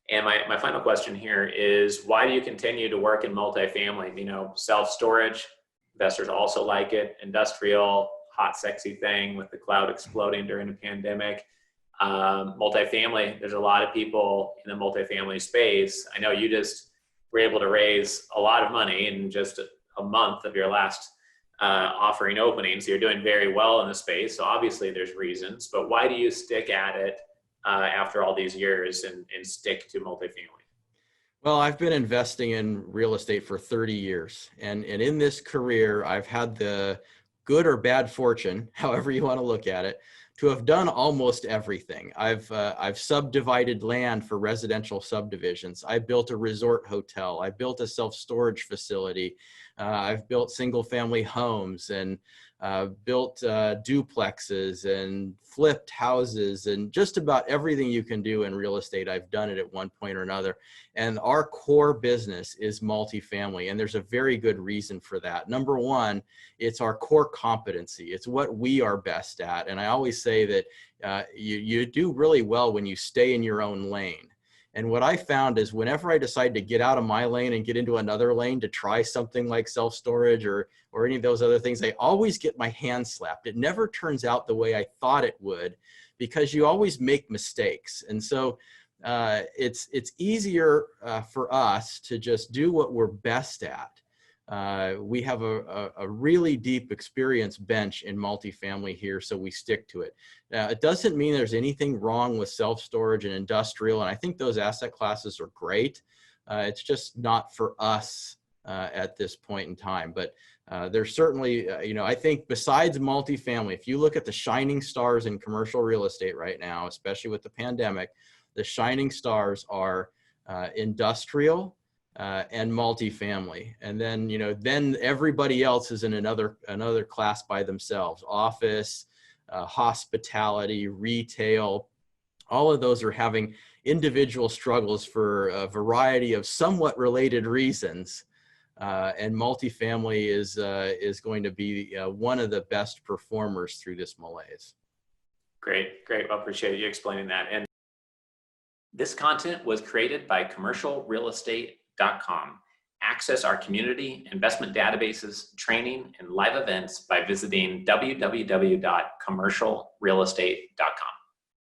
And my final question here is, why do you continue to work in multifamily? You know, self-storage, investors also like it. Industrial, hot, sexy thing with the cloud exploding during the pandemic. Multifamily, there's a lot of people in the multifamily space. I know you just were able to raise a lot of money in just a month of your last offering opening. So you're doing very well in the space. So obviously there's reasons, but why do you stick at it after all these years and stick to multifamily? Well, I've been investing in real estate for 30 years. And in this career, I've had the good or bad fortune, however you want to look at it, to have done almost everything. I've subdivided land for residential subdivisions. I built a resort hotel. I built a self-storage facility. I've built single family homes and built duplexes and flipped houses, and just about everything you can do in real estate, I've done it at one point or another. And our core business is multifamily, and there's a very good reason for that. Number one, it's our core competency. It's what we are best at. And I always say that you do really well when you stay in your own lane. And what I found is whenever I decide to get out of my lane and get into another lane to try something like self-storage or any of those other things, I always get my hand slapped. It never turns out the way I thought it would, because you always make mistakes. And so it's easier for us to just do what we're best at. We have a really deep experience bench in multifamily here, so we stick to it. It doesn't mean there's anything wrong with self-storage and industrial, and I think those asset classes are great. It's just not for us at this point in time. But there's certainly, I think besides multifamily, if you look at the shining stars in commercial real estate right now, especially with the pandemic, the shining stars are industrial, and multifamily. And then, then everybody else is in another class by themselves. Office, hospitality, retail, all of those are having individual struggles for a variety of somewhat related reasons. And multifamily is going to be one of the best performers through this malaise. Great. Well, appreciate you explaining that. And this content was created by commercialrealestate.com. Access our community, investment databases, training, and live events by visiting www.commercialrealestate.com.